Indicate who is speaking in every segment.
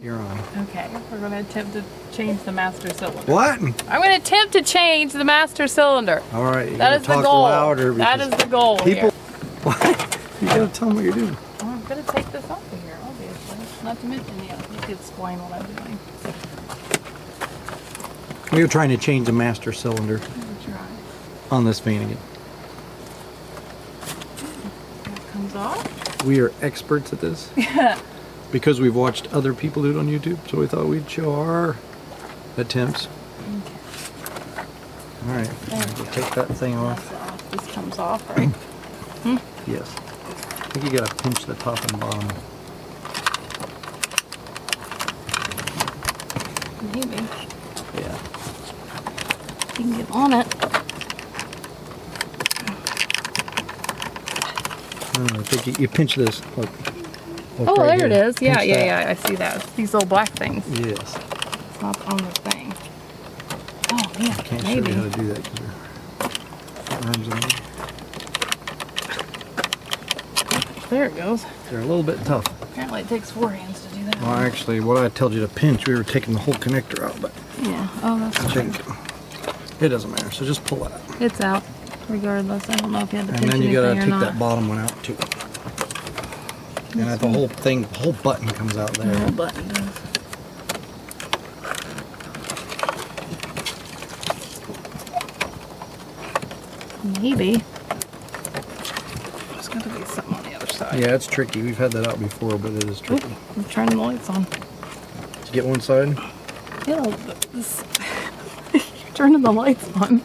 Speaker 1: You're on.
Speaker 2: Okay, we're going to attempt to change the master cylinder.
Speaker 1: What?
Speaker 2: I'm going to attempt to change the master cylinder.
Speaker 1: All right. You
Speaker 2: That is the
Speaker 1: talk
Speaker 2: goal.
Speaker 1: louder.
Speaker 2: That is the goal
Speaker 1: People.
Speaker 2: here.
Speaker 1: What? You gotta tell them what you're doing.
Speaker 2: Well, I'm going to take this off of here, obviously. Not to mention, you could explain what I'm doing.
Speaker 1: We were trying to change the master cylinder on this Vanagon.
Speaker 2: That comes off.
Speaker 1: We are experts at this. Because we've watched other people do it on YouTube, so we thought we'd show our attempts.
Speaker 2: Okay.
Speaker 1: All right, we'll take that thing off.
Speaker 2: This comes off, right?
Speaker 1: Yes. I think you gotta pinch the top and bottom.
Speaker 2: Maybe.
Speaker 1: Yeah.
Speaker 2: You can get on it.
Speaker 1: I think you pinch this. Look. Look
Speaker 2: Oh,
Speaker 1: right
Speaker 2: there
Speaker 1: here.
Speaker 2: it is. Yeah,
Speaker 1: Pinch
Speaker 2: yeah,
Speaker 1: that.
Speaker 2: yeah. I see that. These little black things.
Speaker 1: Yes.
Speaker 2: It's not on the thing. Oh, yeah.
Speaker 1: Can't
Speaker 2: Maybe.
Speaker 1: show you how to do that because there are arms in there.
Speaker 2: There it goes.
Speaker 1: They're a little bit tough.
Speaker 2: Apparently it takes 4 hands to do that.
Speaker 1: Well, actually, what I told you to pinch, we were taking the whole connector out, but
Speaker 2: Yeah. Oh, that's
Speaker 1: I
Speaker 2: fine.
Speaker 1: think it doesn't matter. So just pull that out.
Speaker 2: It's out, regardless. I don't know if you had to
Speaker 1: And
Speaker 2: pinch
Speaker 1: then you
Speaker 2: anything
Speaker 1: gotta
Speaker 2: or
Speaker 1: take
Speaker 2: not.
Speaker 1: that bottom one out too. And the whole thing, the whole button comes out
Speaker 2: The
Speaker 1: there.
Speaker 2: whole button does. Maybe. There's got to be something on the other side.
Speaker 1: Yeah, it's tricky. We've had that out before, but it is
Speaker 2: Oop,
Speaker 1: tricky.
Speaker 2: I'm turning the lights on.
Speaker 1: Did you get one side?
Speaker 2: You know, this, you're turning the lights on.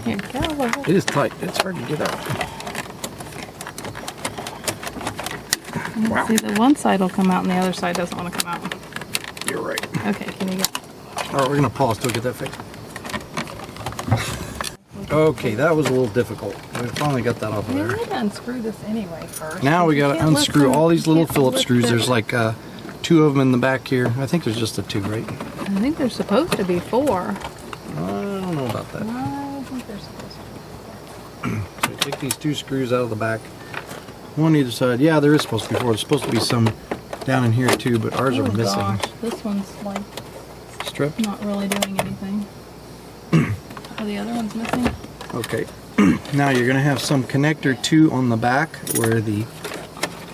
Speaker 2: Here, go.
Speaker 1: It is tight. It's hard to get out. Wow.
Speaker 2: See, the one side will come out and the other side doesn't want to come out.
Speaker 1: You're right.
Speaker 2: Okay, can you get...
Speaker 1: All right, we're gonna pause till we get that fixed. Okay, that was a little difficult. We finally got that off of
Speaker 2: We
Speaker 1: there.
Speaker 2: need to unscrew this anyway first.
Speaker 1: Now we
Speaker 2: You
Speaker 1: gotta
Speaker 2: can't
Speaker 1: unscrew
Speaker 2: lift
Speaker 1: all
Speaker 2: them-
Speaker 1: these little
Speaker 2: can't
Speaker 1: Phillips
Speaker 2: lift
Speaker 1: screws.
Speaker 2: it.
Speaker 1: There's like 2 of them in the back here. I think there's just the 2, right?
Speaker 2: I think there's supposed to be 4.
Speaker 1: I don't know about that.
Speaker 2: I think there's supposed to be 4.
Speaker 1: So you take these 2 screws out of the back. One either side. Yeah, there is supposed to be 4. There's supposed to be some down in here too, but ours are missing.
Speaker 2: Gosh, this one's like
Speaker 1: Strip?
Speaker 2: not really doing anything. Are the other ones missing?
Speaker 1: Okay. Now you're gonna have some connector 2 on the back where the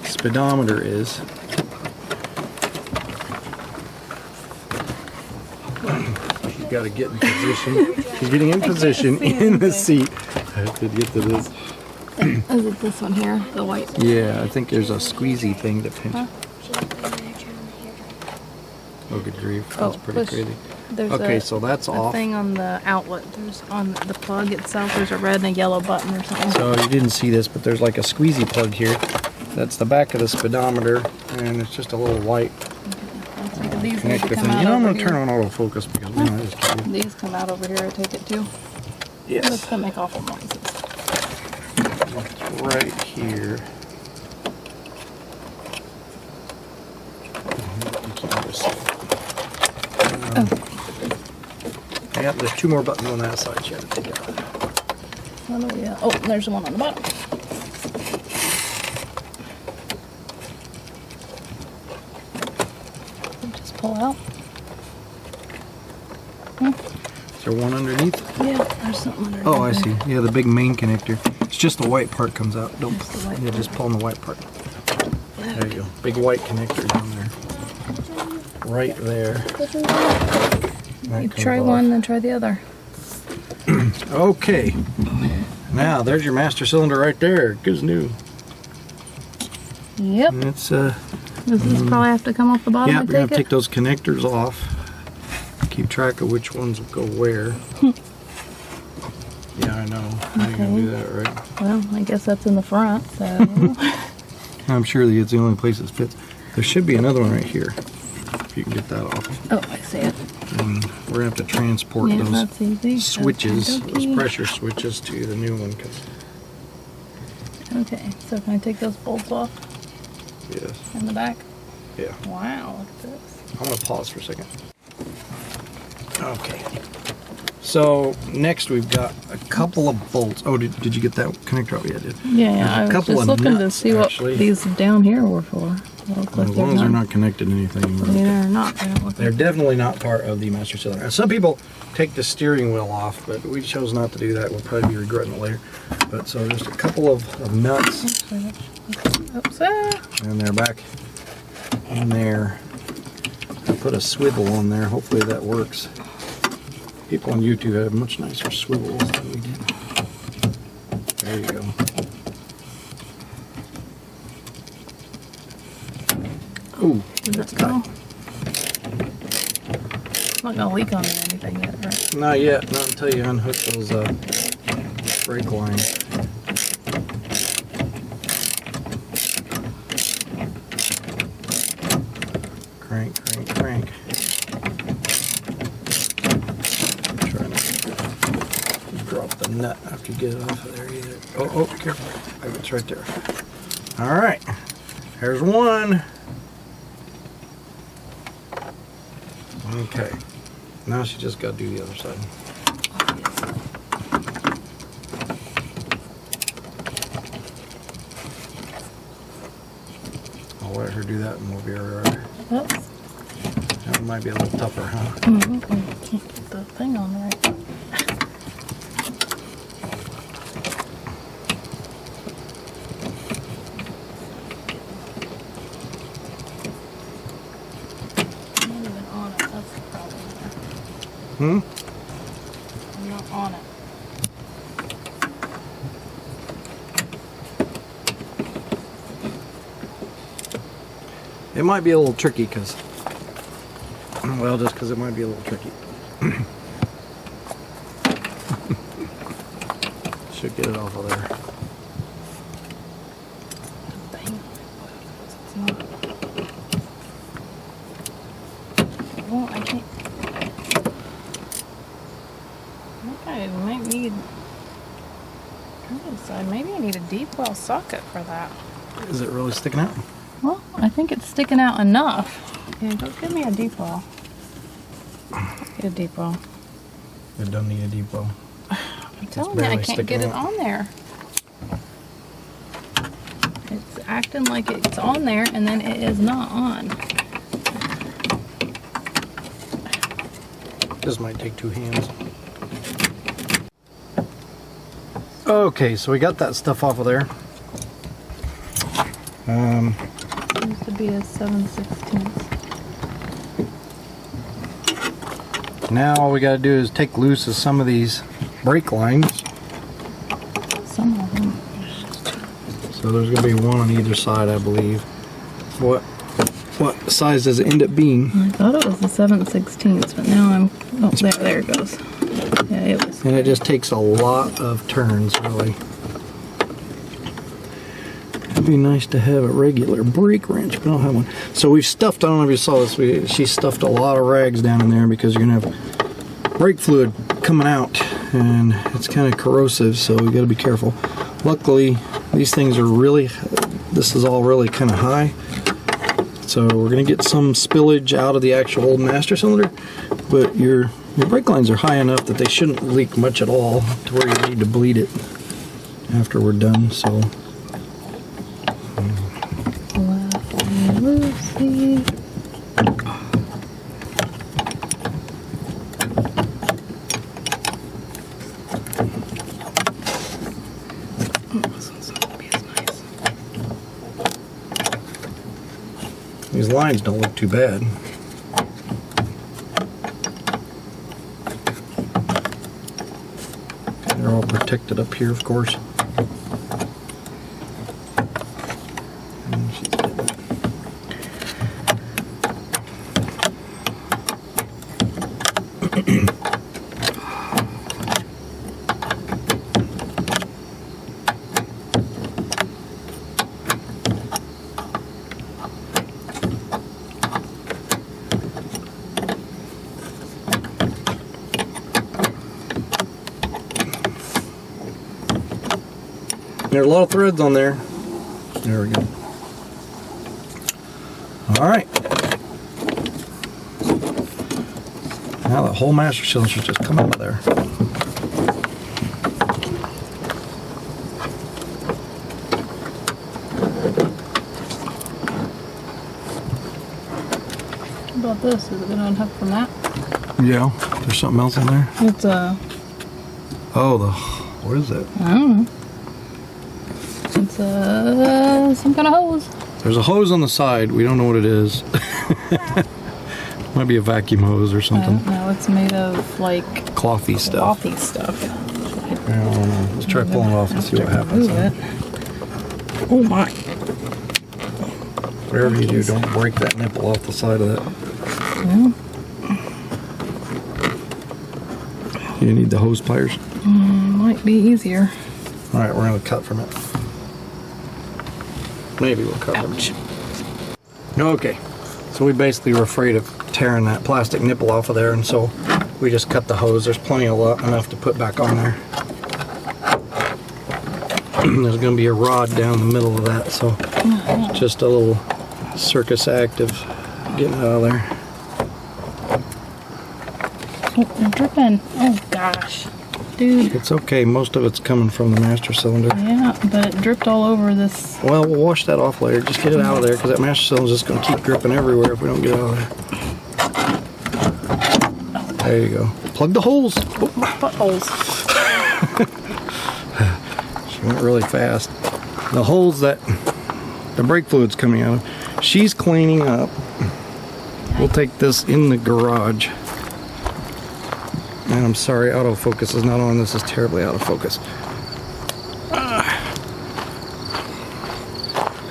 Speaker 1: speedometer is. She's got to get in position. She's getting in position in the seat. I have to get to this.
Speaker 2: Is it this one here? The white?
Speaker 1: Yeah, I think there's a squeezy thing to pinch.
Speaker 2: Huh?
Speaker 1: Oh, good grief. That's pretty
Speaker 2: push.
Speaker 1: crazy.
Speaker 2: There's
Speaker 1: Okay,
Speaker 2: a,
Speaker 1: so that's
Speaker 2: a
Speaker 1: off.
Speaker 2: thing on the outlet. There's on the plug itself. There's a red and a yellow button or something.
Speaker 1: So you didn't see this, but there's like a squeezy plug here. That's the back of the speedometer, and it's just a little white
Speaker 2: Looks like these need to
Speaker 1: connector
Speaker 2: come
Speaker 1: thing.
Speaker 2: out
Speaker 1: You know, I'm
Speaker 2: over
Speaker 1: going to turn
Speaker 2: here.
Speaker 1: on autofocus because we know this too.
Speaker 2: These come out over here. I take it too.
Speaker 1: Yes.
Speaker 2: That's gonna make awful noises.
Speaker 1: It's right here. You can't really see it. Yeah, there's 2 more buttons on that side you have to take out.
Speaker 2: How do we, oh, there's one on the bottom. Just pull out.
Speaker 1: Is there one underneath?
Speaker 2: Yeah, there's something underneath.
Speaker 1: Oh, I
Speaker 2: there.
Speaker 1: see. Yeah, the big main connector. It's just the white part comes out. Don't.
Speaker 2: Just the white
Speaker 1: Yeah, just pull on the white part. There you go. Big white connector down there. Right there. That
Speaker 2: You
Speaker 1: comes
Speaker 2: try
Speaker 1: off.
Speaker 2: one, then try the other.
Speaker 1: Okay. Now there's your master cylinder right there. Good as new.
Speaker 2: Yep.
Speaker 1: And it's
Speaker 2: Does this probably have to come off the bottom
Speaker 1: yeah,
Speaker 2: and
Speaker 1: we're gonna
Speaker 2: take
Speaker 1: take
Speaker 2: it?
Speaker 1: those connectors off. Keep track of which ones go where. Yeah, I know. How you gonna do that, right?
Speaker 2: Well, I guess that's in the front, so.
Speaker 1: I'm sure that it's the only place that fits. There should be another one right here. If you can get that off.
Speaker 2: Oh, I see it.
Speaker 1: And we're gonna have to transport
Speaker 2: Yeah,
Speaker 1: those
Speaker 2: that's easy.
Speaker 1: switches, those
Speaker 2: Okey-dokey.
Speaker 1: pressure switches to the new one. 'Cause
Speaker 2: Okay, so can I take those bolts off
Speaker 1: yes,
Speaker 2: in the back?
Speaker 1: yeah.
Speaker 2: Wow, look at this.
Speaker 1: I'm gonna pause for a second. Okay. So next we've got a couple of bolts. Oh, did you get that connector out? Yeah, I did.
Speaker 2: Yeah, I was
Speaker 1: couple
Speaker 2: just
Speaker 1: of
Speaker 2: looking to
Speaker 1: nuts,
Speaker 2: see what
Speaker 1: actually.
Speaker 2: these down here were for.
Speaker 1: As long as they're not connected to anything.
Speaker 2: They're not. They don't look
Speaker 1: They're
Speaker 2: like
Speaker 1: definitely not part of the master cylinder. Some people take the steering wheel off, but we chose not to do that. We'll probably be regretting it later. But so just a couple of nuts,
Speaker 2: Oops,
Speaker 1: and they're back in there. I put a swivel on there. Hopefully that works. People on YouTube have much nicer swivels than we did. There you go. Ooh, that's tight.
Speaker 2: It's not gonna leak on me or anything yet, right?
Speaker 1: Not yet, not until you unhook those brake lines. Crank, crank, crank. Try not to drop the nut after you get it off of there either. Oh, careful. It's right there. All right, here's one. Okay, now she just got to do the other side. I'll let her do that and we'll be alright.
Speaker 2: Oops.
Speaker 1: That might be a little tougher, huh?
Speaker 2: Can't get the thing on right.
Speaker 1: Hmm?
Speaker 2: I'm not on it.
Speaker 1: It might be a little tricky because, well, just because it might be a little tricky. Should get it off of there.
Speaker 2: Dang. It's not. Well, I can't. I might need. Maybe I need a deep well socket for that.
Speaker 1: Is it really sticking out?
Speaker 2: Well, I think it's sticking out enough. Yeah, go give me a deep well. Get a deep well.
Speaker 1: It doesn't need a deep well.
Speaker 2: I'm telling you, I
Speaker 1: barely
Speaker 2: can't get
Speaker 1: sticking
Speaker 2: it
Speaker 1: out.
Speaker 2: on there. It's acting like it's on there, and then it is not on.
Speaker 1: This might take two hands. Okay, so we got that stuff off of there.
Speaker 2: Used to be a 7/16.
Speaker 1: Now all we got to do is take loose of some of these brake lines.
Speaker 2: Some of them.
Speaker 1: So there's going to be one on either side, I believe. What size does it end up being?
Speaker 2: I thought it was the 7/16, but now I'm. Oh, there it goes. Yeah, it was.
Speaker 1: And it just takes a lot of turns, really. It'd be nice to have a regular brake wrench, but I don't have one. So we've stuffed, I don't know if you saw this, she stuffed a lot of rags down in there because you're going to have brake fluid coming out and it's kind of corrosive, so we got to be careful. Luckily, these things are really, this is all really kind of high. So we're going to get some spillage out of the actual old master cylinder, but your brake lines are high enough that they shouldn't leak much at all to where you need to bleed it after we're done. So
Speaker 2: Lucy.
Speaker 1: these lines don't look too bad. They're all protected up here, of course. And she's getting it. There's a lot of threads on there. There we go. All right. Now the whole master cylinder should just come out of there.
Speaker 2: What about this? Is it going to unhook from that?
Speaker 1: Yeah. There's something else in there?
Speaker 2: It's
Speaker 1: Oh, what is it?
Speaker 2: I don't know. It's some kind of hose.
Speaker 1: There's a hose on the side. We don't know what it is. Might be a vacuum hose or something.
Speaker 2: No, it's made of like
Speaker 1: Clothy stuff.
Speaker 2: clothy stuff.
Speaker 1: I don't know. Let's try pulling it off and see what happens.
Speaker 2: Oh my.
Speaker 1: Whatever you do, don't break that nipple off the side of that.
Speaker 2: Yeah.
Speaker 1: You need the hose pliers?
Speaker 2: Might be easier.
Speaker 1: Alright, we're going to cut from it. Maybe we'll cut from it. Okay, so we basically were afraid of tearing that plastic nipple off of there, and so we just cut the hose. There's plenty of enough to put back on there. There's going to be a rod down the middle of that, so just a little circus act of getting it out of there.
Speaker 2: Oh, I'm dripping. Oh gosh. Dude.
Speaker 1: It's okay, most of it's coming from the master cylinder.
Speaker 2: Yeah, but it dripped all over this.
Speaker 1: Well, we'll wash that off later. Just get it out of there, because that master cylinder is just going to keep dripping everywhere if we don't get it out of there. There you go. Plug the holes.
Speaker 2: Oh, my buttholes.
Speaker 1: She went really fast. The holes that the brake fluid's coming out of, she's cleaning up. We'll take this in the garage. And I'm sorry, autofocus is not on. This is terribly out of focus.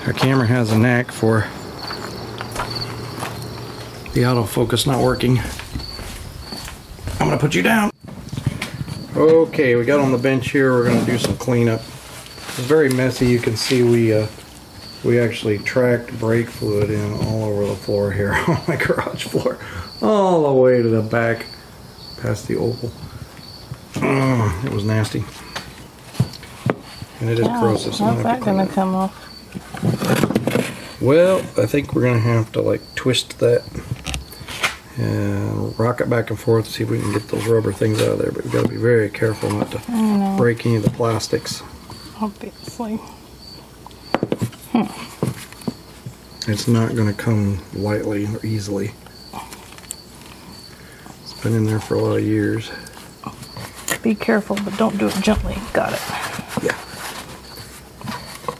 Speaker 1: Our camera has a knack for the autofocus not working. I'm gonna put you down. Okay, we got on the bench here. We're gonna do some cleanup. It's very messy. You can see we actually tracked brake fluid in all over the floor here on my garage floor, all the way to the back. Past the oval. It was nasty. And it is corrosive. So
Speaker 2: how's that going to come off?
Speaker 1: Well, I think we're going to have to like twist that and rock it back and forth to see if we can get those rubber things out of there. But we've got to be very careful not to break any of the plastics.
Speaker 2: Obviously.
Speaker 1: It's not going to come lightly or easily. Been in there for a lot of years.
Speaker 2: Be careful, but don't do it gently. Got it.
Speaker 1: Yeah.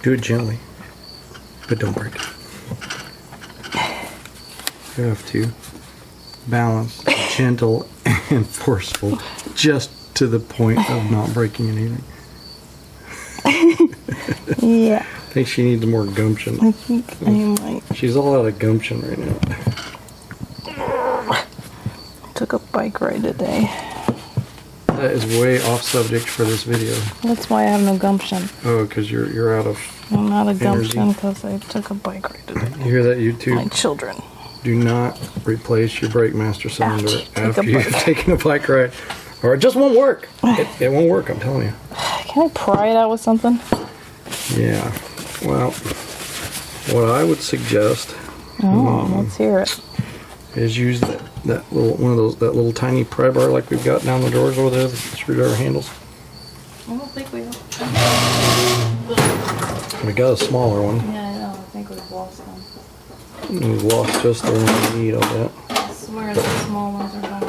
Speaker 1: Do it gently, but don't break it. You have to balance gentle and forceful, just to the point of not breaking anything.
Speaker 2: Yeah.
Speaker 1: I think she needs more gumption.
Speaker 2: I think I might.
Speaker 1: She's all out of gumption right now.
Speaker 2: Took a bike ride today.
Speaker 1: That is way off subject for this video.
Speaker 2: That's why I have no gumption.
Speaker 1: Oh, because you're out of.
Speaker 2: I'm out of
Speaker 1: energy.
Speaker 2: gumption because I took a bike ride today.
Speaker 1: You hear that, YouTube?
Speaker 2: My children.
Speaker 1: Do not replace your brake master cylinder
Speaker 2: Ouch.
Speaker 1: after you've taken a bike ride, or it just won't work. It won't work, I'm telling you.
Speaker 2: Can I pry it out with something?
Speaker 1: Yeah. Well, what I would suggest.
Speaker 2: Let's hear it.
Speaker 1: Is use that little tiny pry bar like we've got down the drawers over there, the screwdriver handles.
Speaker 2: I don't think we have.
Speaker 1: We got a smaller one.
Speaker 2: Yeah, I know. I think we've lost them.
Speaker 1: We've lost just the one we need, I'll bet.
Speaker 2: I swear the small ones are gone.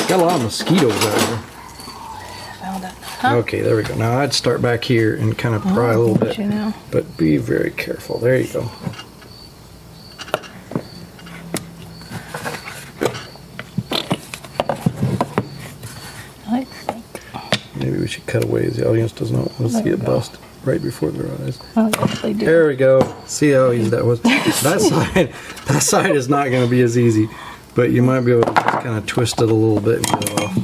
Speaker 1: Got a lot of mosquitoes out here.
Speaker 2: Found it. Huh?
Speaker 1: Okay, there we go. Now I'd start back here and kind of pry a little bit,
Speaker 2: You know.
Speaker 1: but be very careful. There you go.
Speaker 2: I think.
Speaker 1: Maybe we should cut away. The audience does not want to see it bust right before their eyes.
Speaker 2: Oh, yes, they do.
Speaker 1: There we go. See how easy that was. That side is not going to be as easy, but you might be able to just kind of twist it a little bit and get it off.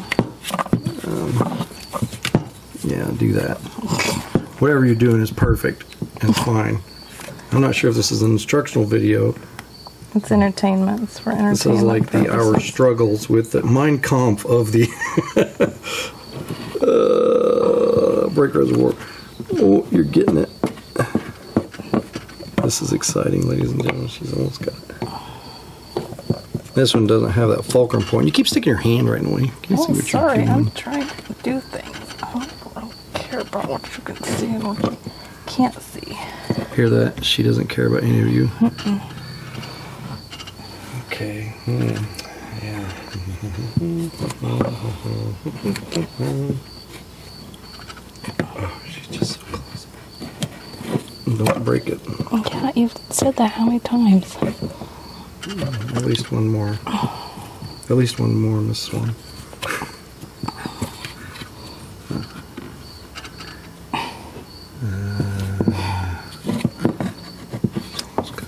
Speaker 1: Yeah, do that. Whatever you're doing is perfect and fine. I'm not sure if this is an instructional video.
Speaker 2: It's entertainment. It's for entertainment.
Speaker 1: This is like our struggles with the Mein Kampf of the brake reservoir. Oh, you're getting it. This is exciting, ladies and gentlemen. She's almost got it. This one doesn't have that fulcrum point. You keep sticking your hand right in the way. Can't see what
Speaker 2: sorry,
Speaker 1: you're doing.
Speaker 2: I'm trying to do things. I don't care about what you can see and what you can't see.
Speaker 1: Hear that? She doesn't care about any of you. Okay. Yeah. Oh, she's just so close. Don't break it.
Speaker 2: Yeah, you've said that how many times?
Speaker 1: At least one more. At least one more, Miss Swan.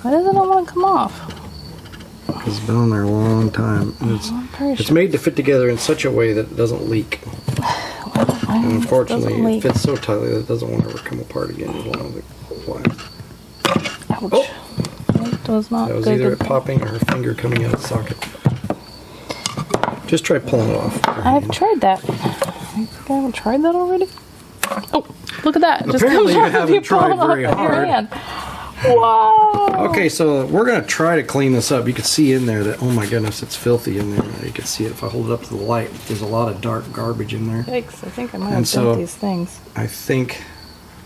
Speaker 2: Why does it not want to come off?
Speaker 1: Because it's been on there a long time. It's made to fit together in such a way that it doesn't leak. And unfortunately, it fits so tightly that it doesn't want to ever come apart again as long as it flies.
Speaker 2: Ouch.
Speaker 1: Oh!
Speaker 2: That was not
Speaker 1: That was
Speaker 2: good.
Speaker 1: either it popping or her finger coming out of the socket. Just try pulling it off.
Speaker 2: I've tried that. I think I haven't tried that already. Oh, look at that. It just
Speaker 1: Apparently
Speaker 2: comes
Speaker 1: you
Speaker 2: off
Speaker 1: haven't
Speaker 2: if you pull
Speaker 1: tried
Speaker 2: it off
Speaker 1: very
Speaker 2: with your
Speaker 1: hard.
Speaker 2: hand. Whoa!
Speaker 1: Okay, so we're going to try to clean this up. You can see in there that, oh my goodness, it's filthy in there. You can see it if I hold it up to the light. There's a lot of dark garbage in there.
Speaker 2: Yikes, I think I might
Speaker 1: And
Speaker 2: have dumped these things.
Speaker 1: I think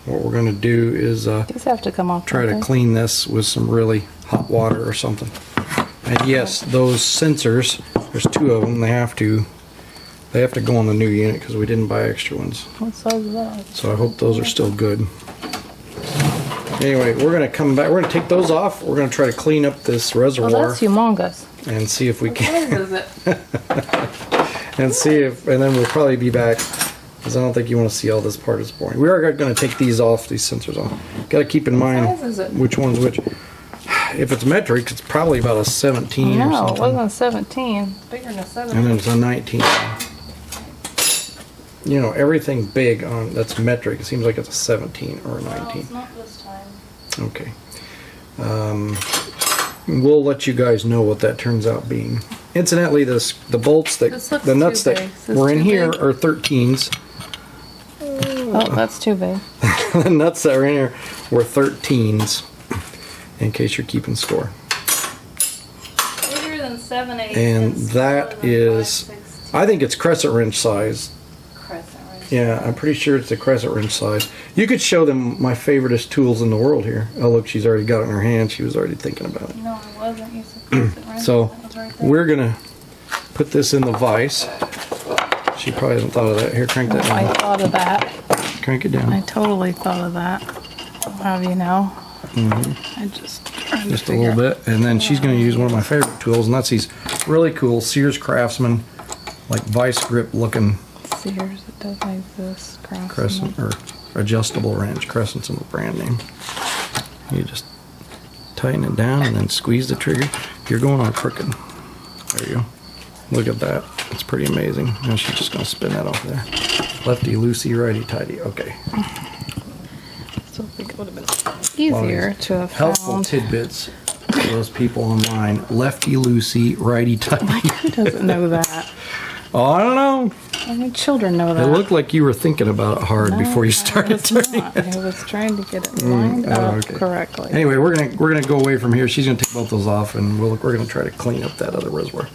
Speaker 1: what we're going to do is
Speaker 2: These have to come off.
Speaker 1: try to clean this with some really hot water or something. And yes, those sensors, there's 2 of them. They have to go on the new unit because we didn't buy extra ones.
Speaker 2: What size is that?
Speaker 1: So I hope those are still good. Anyway, we're going to come back. We're going to take those off. We're going to try to clean up this
Speaker 2: Oh,
Speaker 1: reservoir
Speaker 2: that's humongous.
Speaker 1: and see if we
Speaker 2: What
Speaker 1: can.
Speaker 2: size is it?
Speaker 1: And then we'll probably be back because I don't think you want to see all this part. It's boring. We are going to take these off, these sensors off. Got to keep in mind
Speaker 2: size is it?
Speaker 1: which one's which. If it's metric, it's probably about a 17 or
Speaker 2: No, it
Speaker 1: something.
Speaker 2: wasn't a 17. Bigger than a 17.
Speaker 1: And then it's a 19. You know, everything big that's metric, it seems like it's a 17 or a 19.
Speaker 2: No, it's not this time.
Speaker 1: Okay. We'll let you guys know what that turns out being. Incidentally, the bolts
Speaker 2: This looks
Speaker 1: the nuts
Speaker 2: too
Speaker 1: that
Speaker 2: big. Is this
Speaker 1: were in
Speaker 2: too
Speaker 1: here
Speaker 2: big?
Speaker 1: are 13s.
Speaker 2: Oh, that's too big.
Speaker 1: The nuts that are in here were 13s, in case you're keeping score.
Speaker 2: Bigger than 7/8.
Speaker 1: And that is, I think it's crescent wrench size.
Speaker 2: Crescent wrench.
Speaker 1: Yeah, I'm pretty sure it's the crescent wrench size. You could show them my favoriteest tools in the world here. Oh, look, she's already got it in her hand. She was already thinking about it.
Speaker 2: No, I wasn't. You said crescent wrench.
Speaker 1: So
Speaker 2: That was right there.
Speaker 1: we're gonna put this in the vise. She probably hasn't thought of that. Here, crank that
Speaker 2: I
Speaker 1: down.
Speaker 2: thought of that.
Speaker 1: Crank it
Speaker 2: I
Speaker 1: down.
Speaker 2: totally thought of that. How do you know? I just trying to
Speaker 1: Just a
Speaker 2: figure
Speaker 1: little bit. And then she's gonna use one of my favorite tools, and that's these really cool Sears Craftsman, like vice grip looking
Speaker 2: Sears, it does like this.
Speaker 1: crescent or adjustable wrench. Crescent's in the brand name. You just tighten it down and then squeeze the trigger. You're going on crooked. There you go. Look at that. It's pretty amazing. And she's just going to spin that off there. Lefty loosey, righty tighty. Okay.
Speaker 2: Still think it would have been easier to have
Speaker 1: Helpful
Speaker 2: found.
Speaker 1: tidbits for those people online. Lefty loosey, righty tighty.
Speaker 2: Who doesn't know that?
Speaker 1: Oh, I don't know.
Speaker 2: I mean, children know that.
Speaker 1: It looked like you were thinking about it hard before you started
Speaker 2: I was
Speaker 1: turning.
Speaker 2: not. I was trying to get it lined up
Speaker 1: okay.
Speaker 2: correctly.
Speaker 1: Anyway, we're gonna go away from here. She's gonna take both those off, and we're gonna try to clean up that other reservoir.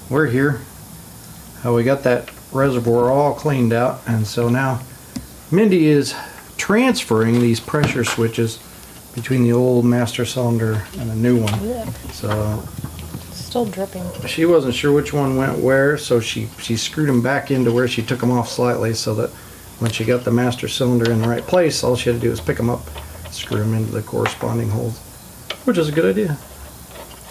Speaker 1: We're here. We got that reservoir all cleaned out, and so now Mindy is transferring these pressure switches between the old master cylinder and the new one.
Speaker 2: Yeah,
Speaker 1: So
Speaker 2: still dripping.
Speaker 1: she wasn't sure which one went where, so she screwed them back into where she took them off slightly, so that when she got the master cylinder in the right place, all she had to do was pick them up, screw them into the corresponding holes, which is a good idea.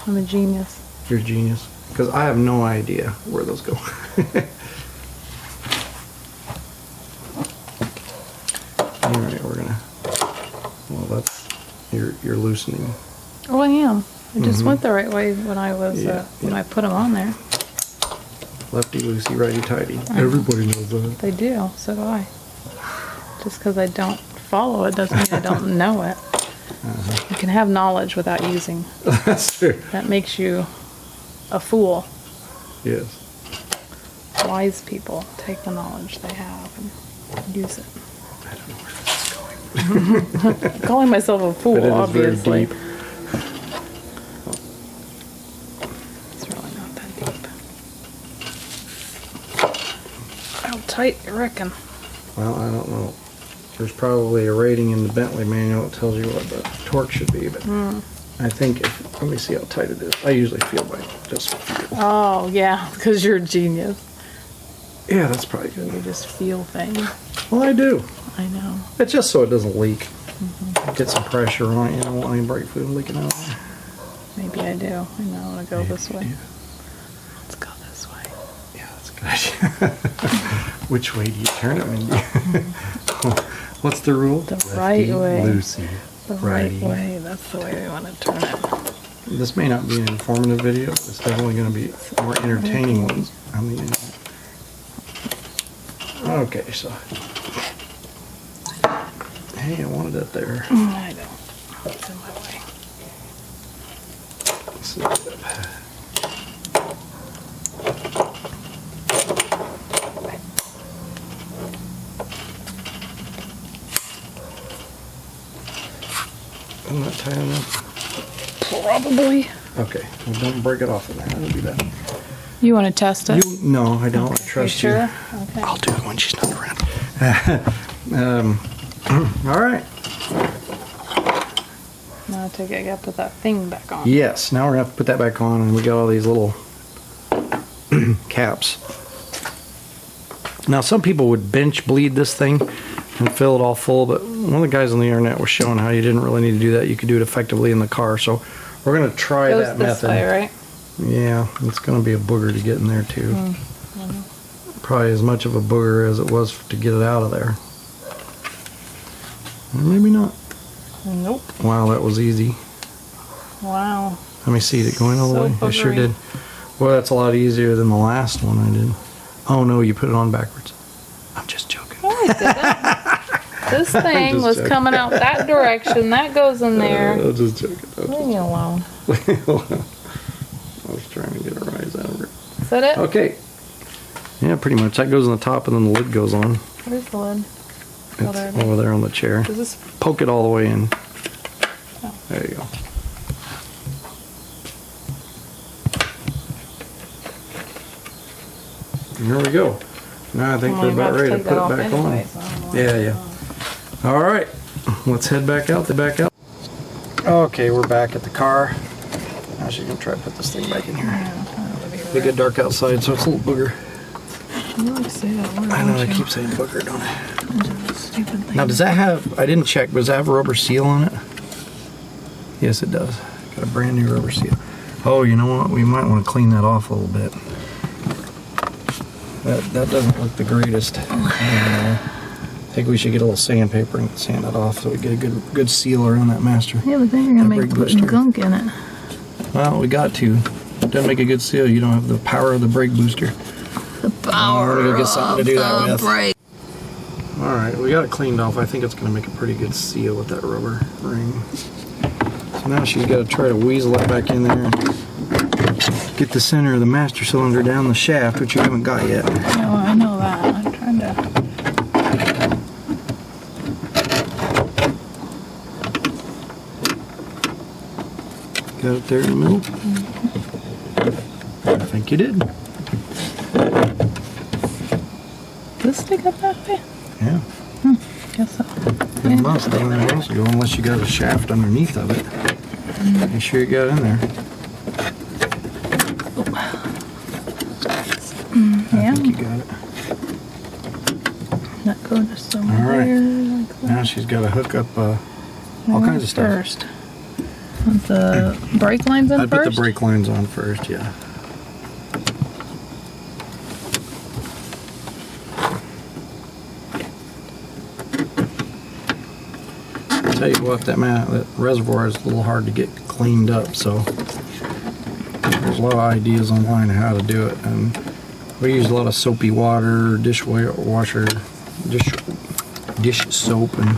Speaker 2: I'm a genius.
Speaker 1: You're a genius, because I have no idea where those go. All right, we're gonna. Well, that's you're loosening.
Speaker 2: Oh, I am. It just went the right way when I was when
Speaker 1: yeah.
Speaker 2: I put them on there.
Speaker 1: Lefty loosey, righty tighty. Everybody knows that.
Speaker 2: They do. So do I. Just because I don't follow it doesn't mean I don't know it. You can have knowledge without using.
Speaker 1: That's true.
Speaker 2: That makes you a fool.
Speaker 1: Yes.
Speaker 2: Wise people take the knowledge they have and use it. Calling myself a fool,
Speaker 1: But it is
Speaker 2: obviously.
Speaker 1: very deep.
Speaker 2: It's really not that deep. How tight you reckon?
Speaker 1: Well, I don't know. There's probably a rating in the Bentley manual that tells you what the torque should be, but I think let me see how tight it is. I usually feel by just feel.
Speaker 2: Oh, yeah, because you're a genius.
Speaker 1: Yeah, that's probably good.
Speaker 2: You just feel things.
Speaker 1: Well, I do.
Speaker 2: I know.
Speaker 1: It's just so it doesn't leak. Get some pressure on it. You don't want any brake fluid leaking out there.
Speaker 2: Maybe I do. I know. I want to go this way.
Speaker 1: Yeah.
Speaker 2: Let's go this way.
Speaker 1: Yeah, that's a good idea. Which way do you turn it, Mindy? What's the rule?
Speaker 2: The right way.
Speaker 1: Lucy.
Speaker 2: The
Speaker 1: Righty.
Speaker 2: right way. That's the way we want to turn it.
Speaker 1: This may not be an informative video. It's definitely going to be more entertaining ones on the internet. Okay, so. Hey, I wanted it there.
Speaker 2: I know. It's in my way.
Speaker 1: Let's see. Isn't that tight enough?
Speaker 2: Probably.
Speaker 1: Okay, well, don't break it off in there. That'll be bad.
Speaker 2: You want to test it?
Speaker 1: No, I don't. I trust you.
Speaker 2: Sure? Okay.
Speaker 1: I'll do it when she's not around. All right.
Speaker 2: Now I take it I gotta put that thing back on.
Speaker 1: Yes, now we're going to have to put that back on, and we got all these little caps. Now, some people would bench bleed this thing and fill it all full, but one of the guys on the internet was showing how you didn't really need to do that. You could do it effectively in the car, so we're going to try
Speaker 2: Goes
Speaker 1: that
Speaker 2: this
Speaker 1: method.
Speaker 2: way, right?
Speaker 1: Yeah, it's going to be a booger to get in there, too. Probably as much of a booger as it was to get it out of there. Or maybe not.
Speaker 2: Nope.
Speaker 1: Wow, that was easy.
Speaker 2: Wow.
Speaker 1: Let me see, did it going all the
Speaker 2: So
Speaker 1: way? I sure
Speaker 2: boogery.
Speaker 1: did. Well, that's a lot easier than the last one I did. Oh no, you put it on backwards. I'm just joking.
Speaker 2: No, I didn't. This thing
Speaker 1: just
Speaker 2: was
Speaker 1: joking.
Speaker 2: coming out that direction. That goes in there.
Speaker 1: I'm just joking.
Speaker 2: Leave me alone.
Speaker 1: I was trying to get a rise out of it.
Speaker 2: Is that it?
Speaker 1: Okay. Yeah, pretty much. That goes on the top and then the lid goes on.
Speaker 2: Where's the lid? Oh, there
Speaker 1: It's
Speaker 2: it is.
Speaker 1: over there on the chair.
Speaker 2: Is this?
Speaker 1: Poke it all the way in.
Speaker 2: Oh.
Speaker 1: There you go. And here we go. Now I think
Speaker 2: Well,
Speaker 1: we're
Speaker 2: you
Speaker 1: about
Speaker 2: have to
Speaker 1: ready to
Speaker 2: take
Speaker 1: put
Speaker 2: that off
Speaker 1: it back
Speaker 2: anyway,
Speaker 1: on.
Speaker 2: so I don't know
Speaker 1: Yeah,
Speaker 2: what's
Speaker 1: yeah.
Speaker 2: going on.
Speaker 1: All right, let's head back out. Okay, we're back at the car. Now she's gonna try to put this thing back in here. They get dark outside, so it's a little booger.
Speaker 2: You always say that word,
Speaker 1: I know, I
Speaker 2: don't you?
Speaker 1: keep saying booger, don't I?
Speaker 2: Stupid thing.
Speaker 1: Now, does that have, I didn't check, does that have a rubber seal on it? Yes, it does. Got a brand new rubber seal. Oh, you know what? We might want to clean that off a little bit. That doesn't look the greatest. I think we should get a little sandpaper and sand it off so we get a good seal around that master.
Speaker 2: Yeah, but then you're gonna
Speaker 1: That
Speaker 2: make
Speaker 1: brake
Speaker 2: putting
Speaker 1: booster.
Speaker 2: gunk in it.
Speaker 1: Well, we got to. Doesn't make a good seal. You don't have the power of the brake booster.
Speaker 2: The power
Speaker 1: We're gonna get something to do that
Speaker 2: of
Speaker 1: with.
Speaker 2: the brake.
Speaker 1: All right, we got it cleaned off. I think it's going to make a pretty good seal with that rubber ring. So now she's got to try to weasel it back in there and get the center of the master cylinder down the shaft, which you haven't got yet.
Speaker 2: No, I know that. I'm trying to.
Speaker 1: Got it there in the middle? I think you did.
Speaker 2: Does this stick up that way?
Speaker 1: Yeah.
Speaker 2: Guess so.
Speaker 1: It must. I don't know where else to go unless you got a shaft underneath of it. Make sure you got it in there. I
Speaker 2: Yeah.
Speaker 1: think you got it.
Speaker 2: That go just somewhere
Speaker 1: All right.
Speaker 2: there, like that.
Speaker 1: Now she's got to hook up all kinds of stuff.
Speaker 2: First. Put the brake lines in
Speaker 1: I'd put
Speaker 2: first?
Speaker 1: the brake lines on first, yeah. I'll tell you what, that reservoir is a little hard to get cleaned up, so there's a lot of ideas online on how to do it, and we use a lot of soapy water, dishwasher, dish soap, and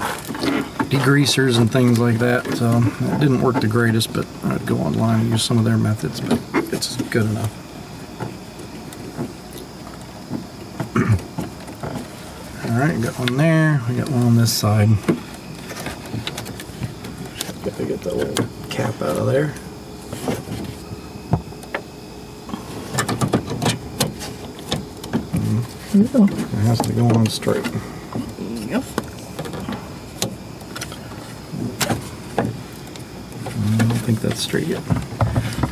Speaker 1: degreasers and things like that. So it didn't work the greatest, but I'd go online and use some of their methods, but it's good enough. All right, got one there. We got one on this side. get the little cap out of there.
Speaker 2: Ooh.
Speaker 1: It has to go on straight.
Speaker 2: Yep.
Speaker 1: I don't think that's straight yet.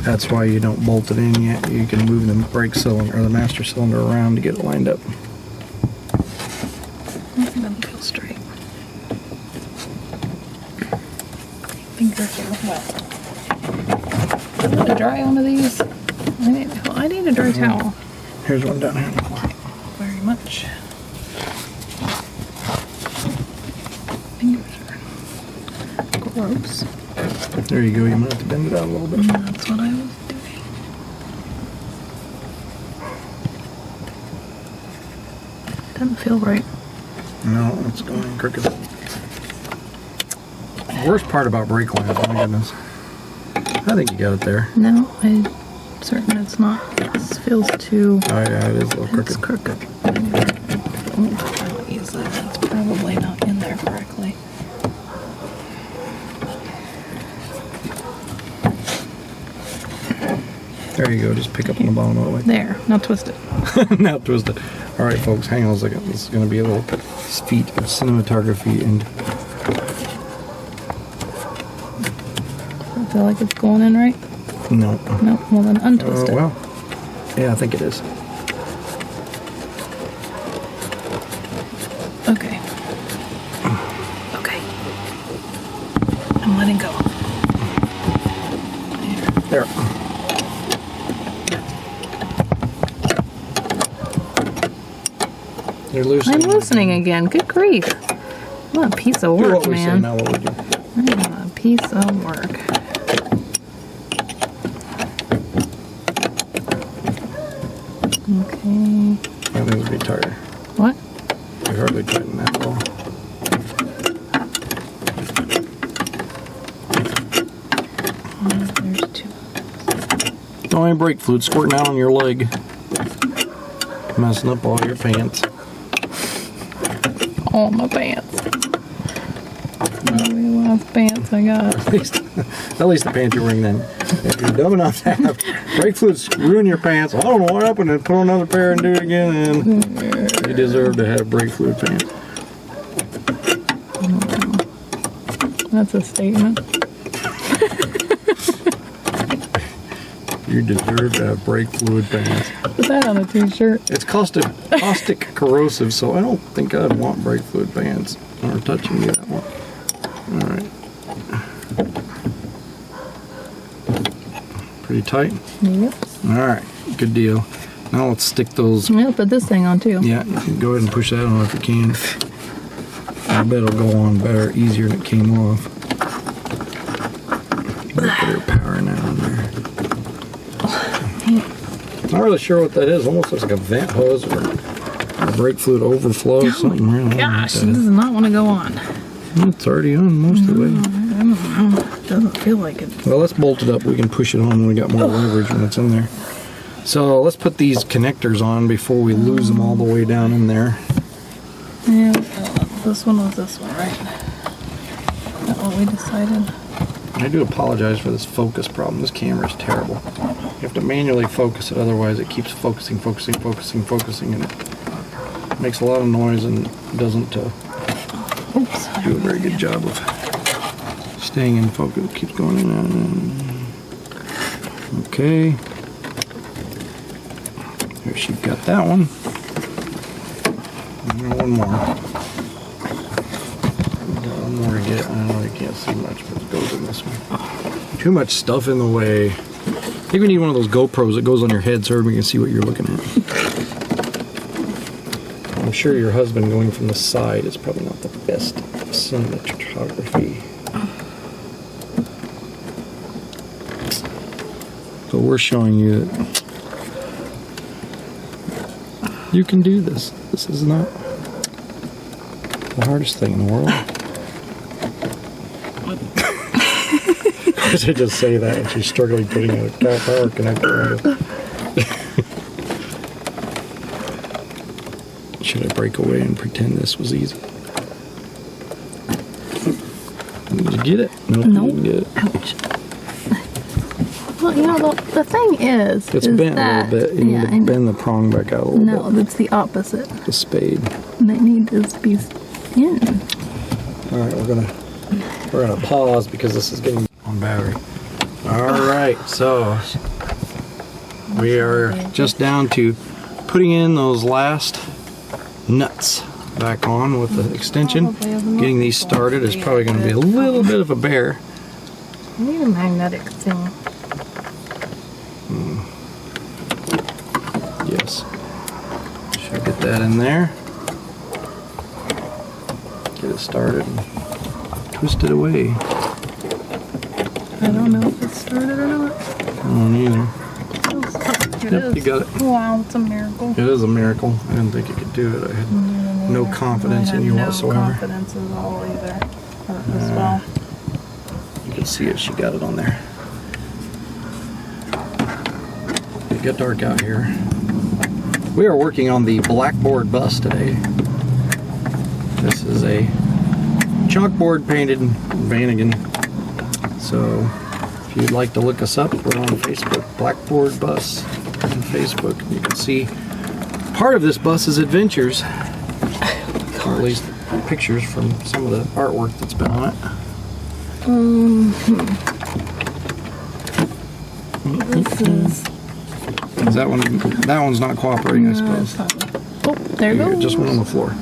Speaker 1: That's why you don't bolt it in yet. You can move the brake cylinder or the master cylinder around to get it lined up.
Speaker 2: That doesn't feel straight. Fingers are wet. I'm gonna dry one of these. I need a dry towel.
Speaker 1: Here's one down here.
Speaker 2: Very much. Fingers are gross.
Speaker 1: There you go. You might have to bend it out a little bit.
Speaker 2: That's what I was doing. Doesn't feel right.
Speaker 1: No, it's going crooked. The worst part about brake lines, my goodness. I think you got it there.
Speaker 2: No, I'm certain it's not. This feels too.
Speaker 1: Oh yeah, it is a little
Speaker 2: It's
Speaker 1: crooked.
Speaker 2: crooked. I'll use that. It's probably not in there correctly.
Speaker 1: There you go. Just pick up on the bottom of the way.
Speaker 2: There. Now twist it.
Speaker 1: Now twist it. All right, folks, hang on a second. This is going to be a little feat of cinematography and.
Speaker 2: I feel like it's going in right.
Speaker 1: No.
Speaker 2: No. Well then untwist it.
Speaker 1: Well, yeah, I think it is.
Speaker 2: Okay. Okay. I'm letting go.
Speaker 1: There. You're loosening.
Speaker 2: I'm loosening again. Good grief. What a piece of
Speaker 1: Do
Speaker 2: work,
Speaker 1: what we say
Speaker 2: man.
Speaker 1: now, what we do.
Speaker 2: What a piece of work. Okay.
Speaker 1: That needs to be tighter.
Speaker 2: What?
Speaker 1: You hardly tighten that at all.
Speaker 2: There's two.
Speaker 1: Don't any brake fluid squirting out on your leg. Messing up all your pants.
Speaker 2: All my pants. Every last pants I got.
Speaker 1: At least the pants you're wearing then. If you're dumb enough to have brake fluid ruin your pants, I don't know what happened, and put on another pair and do it again, and you deserve to have brake fluid pants.
Speaker 2: That's a statement.
Speaker 1: You deserve to have brake fluid pants.
Speaker 2: Put that on a t-shirt.
Speaker 1: It's caustic corrosive, so I don't think I'd want brake fluid pants. Or touching me that one. Alright. Pretty tight?
Speaker 2: Yep.
Speaker 1: Alright, good deal. Now let's stick those.
Speaker 2: Yeah, put this thing on too.
Speaker 1: Yeah, you can go ahead and push that on if you can. I bet it'll go on better, easier than it came off. Put your power now in there. Not really sure what that is. Almost looks like a vent hose or a brake fluid overflow. Something really.
Speaker 2: Gosh, this does not want to go on.
Speaker 1: It's already on most of the way.
Speaker 2: I don't know. It doesn't feel like it.
Speaker 1: Well, let's bolt it up. We can push it on when we got more leverage when it's in there. So let's put these connectors on before we lose them all the way down in there.
Speaker 2: Yeah, this one was this one, right? Is that what we decided?
Speaker 1: I do apologize for this focus problem. This camera is terrible. You have to manually focus it, otherwise it keeps focusing, and it makes a lot of noise and doesn't
Speaker 2: Oops.
Speaker 1: do a very good job of staying in focus. It keeps going in and out. Okay. There, she got that one. And one more. Got one more to get. I know you can't see much, but it goes in this one. Too much stuff in the way. I think we need one of those GoPros that goes on your head so everybody can see what you're looking at. I'm sure your husband going from the side is probably not the best cinematography. But we're showing you that you can do this. This is not the hardest thing in the world. I just say that and she's struggling putting a power connector on it. Should I break away and pretend this was easy? Did you get it? Nope.
Speaker 2: Nope.
Speaker 1: You didn't get it.
Speaker 2: Ouch. Well, you know, the thing is...
Speaker 1: It's
Speaker 2: is
Speaker 1: bent
Speaker 2: that,
Speaker 1: a little bit. You need to bend the prong back out a little bit.
Speaker 2: No, that's the opposite.
Speaker 1: The spade.
Speaker 2: And it needs to be in.
Speaker 1: All right, we're gonna pause because this is getting on battery. All right, so we are just down to putting in those last nuts back on with the extension. Getting these started is probably going to be a little bit of a bear.
Speaker 2: I need a magnetic thing.
Speaker 1: Yes. Should get that in there. Get it started and twist it away.
Speaker 2: I don't know if it's started or not.
Speaker 1: I don't either.
Speaker 2: It
Speaker 1: Yep,
Speaker 2: is.
Speaker 1: you got it.
Speaker 2: Wow, it's a miracle.
Speaker 1: It is a miracle. I didn't think you could do it. I had no confidence in you whatsoever.
Speaker 2: No confidence at all either. As well.
Speaker 1: You can see it. She got it on there. It got dark out here. We are working on the blackboard bus today. This is a chalkboard painted Vanagon. So if you'd like to look us up, we're on Facebook. Blackboard bus on Facebook. You can see part of this bus's adventures. Or at least pictures from some of the artwork that's been on it.
Speaker 2: This is...
Speaker 1: Is that one? That one's not cooperating, I suppose.
Speaker 2: Oh, there it
Speaker 1: It
Speaker 2: goes.
Speaker 1: just went on the floor.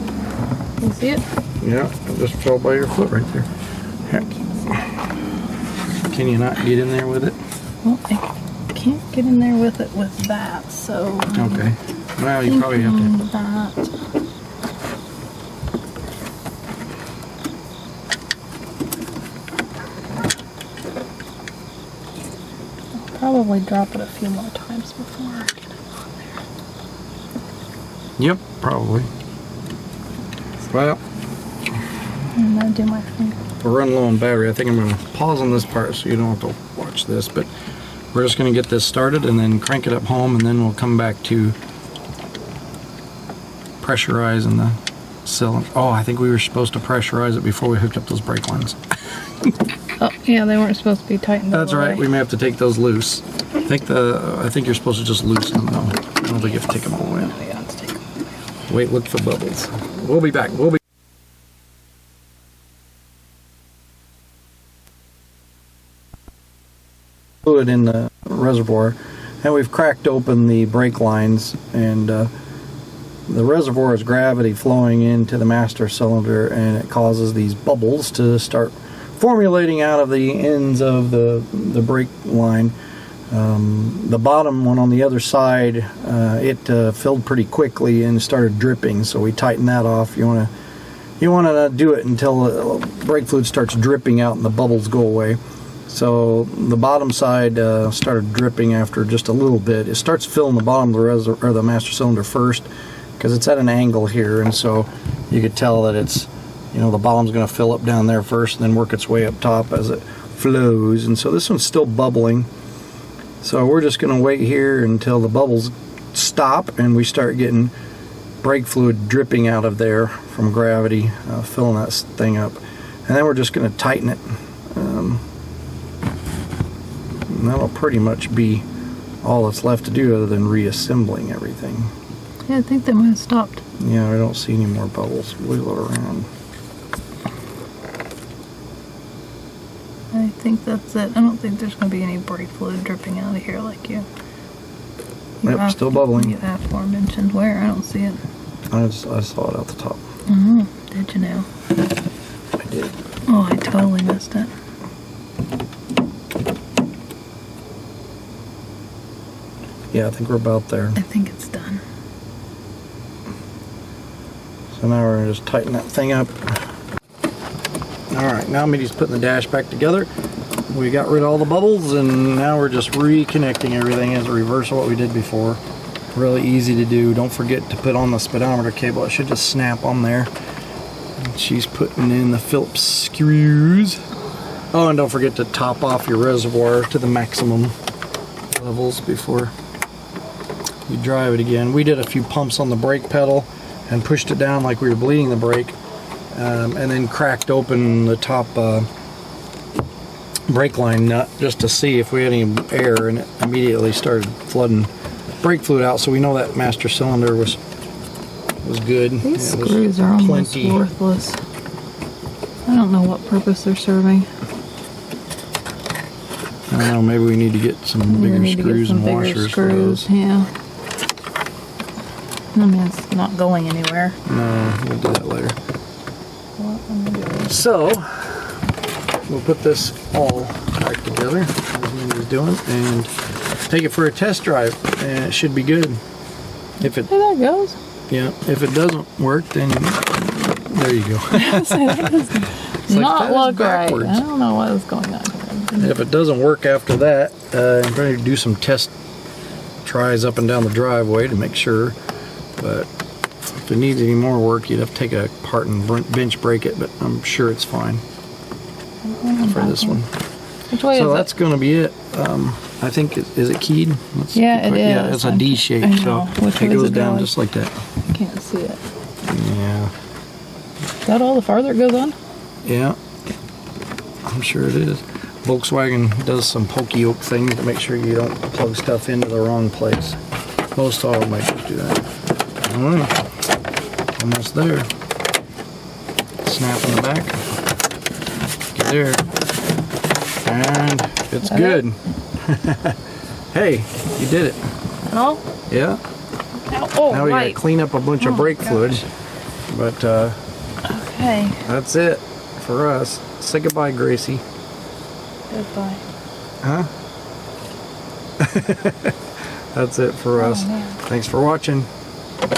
Speaker 2: You see it?
Speaker 1: Yeah, it just fell by your foot right there. Heck. Can you not get in there with it?
Speaker 2: Well, I can't get in there with it with that, so...
Speaker 1: Okay. Well, you probably have to.
Speaker 2: That. Probably drop it a few more times before I get it on there.
Speaker 1: Yep, probably. Well,
Speaker 2: And then do my finger.
Speaker 1: we're running low on battery. I think I'm going to pause on this part so you don't have to watch this. But we're just going to get this started and then crank it up home, and then we'll come back to pressurizing the cylinder. Oh, I think we were supposed to pressurize it before we hooked up those brake lines.
Speaker 2: Oh, yeah, they weren't supposed to be tightened.
Speaker 1: That's
Speaker 2: all the
Speaker 1: right.
Speaker 2: way.
Speaker 1: We may have to take those loose. I think you're supposed to just loosen them though. I don't think you have to take them all the way in.
Speaker 2: Yeah, let's take them.
Speaker 1: Wait, look for bubbles. We'll be back. Fluid in the reservoir, and we've cracked open the brake lines, and the reservoir is gravity flowing into the master cylinder, and it causes these bubbles to start formulating out of the ends of the brake line. The bottom one on the other side, it filled pretty quickly and started dripping, so we tightened that off. You want to do it until the brake fluid starts dripping out and the bubbles go away. So the bottom side started dripping after just a little bit. It starts filling the bottom of the master cylinder first because it's at an angle here, and so you could tell that it's, the bottom's going to fill up down there first and then work its way up top as it flows. And so this one's still bubbling. So we're just going to wait here until the bubbles stop and we start getting brake fluid dripping out of there from gravity, filling that thing up. And then we're just going to tighten it. And that'll pretty much be all that's left to do other than reassembling everything.
Speaker 2: Yeah, I think they might have stopped.
Speaker 1: Yeah, I don't see any more bubbles wiggle around.
Speaker 2: I think that's it. I don't think there's going to be any brake fluid dripping out of here like you.
Speaker 1: Yep, still bubbling.
Speaker 2: You aforementioned. Where? I don't see it.
Speaker 1: I saw it out the top.
Speaker 2: Oh, did you now?
Speaker 1: I did.
Speaker 2: Oh, I totally missed it.
Speaker 1: Yeah, I think we're about there.
Speaker 2: I think it's done.
Speaker 1: So now we're going to just tighten that thing up. Alright, now Mitty's putting the dash back together. We got rid of all the bubbles, and now we're just reconnecting everything as a reverse of what we did before. Really easy to do. Don't forget to put on the speedometer cable. It should just snap on there. And she's putting in the Phillips screws. Oh, and don't forget to top off your reservoir to the maximum levels before you drive it again. We did a few pumps on the brake pedal and pushed it down like we were bleeding the brake, and then cracked open the top brake line nut just to see if we had any air, and it immediately started flooding brake fluid out, so we know that master cylinder was good.
Speaker 2: These
Speaker 1: It was
Speaker 2: screws are almost
Speaker 1: plenty.
Speaker 2: worthless. I don't know what purpose they're serving.
Speaker 1: I don't know, maybe we need to get some
Speaker 2: We
Speaker 1: bigger
Speaker 2: need to get
Speaker 1: screws
Speaker 2: some
Speaker 1: and
Speaker 2: bigger
Speaker 1: washers
Speaker 2: screws.
Speaker 1: for those.
Speaker 2: Yeah. I mean, it's not going anywhere.
Speaker 1: No, we'll do that later.
Speaker 2: What am I doing?
Speaker 1: So, we'll put this all back together, as Mindy's doing, and take it for a test drive, and it should be good. If it,
Speaker 2: Hey, there it goes.
Speaker 1: yeah, if it doesn't work, then there you go.
Speaker 2: Say, that does
Speaker 1: like,
Speaker 2: not
Speaker 1: that is
Speaker 2: look right.
Speaker 1: backwards.
Speaker 2: I don't know what is going on here.
Speaker 1: If it doesn't work after that, I'm going to do some test tries up and down the driveway to make sure. But if it needs any more work, you'd have to take it apart and bench break it. But I'm sure it's fine for this one.
Speaker 2: Which way
Speaker 1: So
Speaker 2: is
Speaker 1: that's
Speaker 2: it?
Speaker 1: going to be it. I think is it keyed?
Speaker 2: Yeah, it
Speaker 1: Yeah,
Speaker 2: is.
Speaker 1: it's a D shape,
Speaker 2: I
Speaker 1: so
Speaker 2: know. Which way
Speaker 1: it
Speaker 2: does
Speaker 1: goes
Speaker 2: it
Speaker 1: down
Speaker 2: go?
Speaker 1: just like that.
Speaker 2: I can't see it.
Speaker 1: Yeah,
Speaker 2: Is that all the farther it goes on?
Speaker 1: yeah. I'm sure it is. Volkswagen does some pokey oak things to make sure you don't plug stuff into the wrong place. Most automakers do that. All right, almost there. Snap in the back. Get there. And it's
Speaker 2: that
Speaker 1: good. Hey, you did it.
Speaker 2: No?
Speaker 1: Yeah.
Speaker 2: Oh,
Speaker 1: Now we gotta
Speaker 2: right.
Speaker 1: clean up a bunch of
Speaker 2: Oh,
Speaker 1: brake
Speaker 2: gosh.
Speaker 1: fluid. But
Speaker 2: Okay.
Speaker 1: that's it for us. Say goodbye, Gracie.
Speaker 2: Goodbye.
Speaker 1: Huh? That's it for us.
Speaker 2: Oh, man.
Speaker 1: Thanks for watching.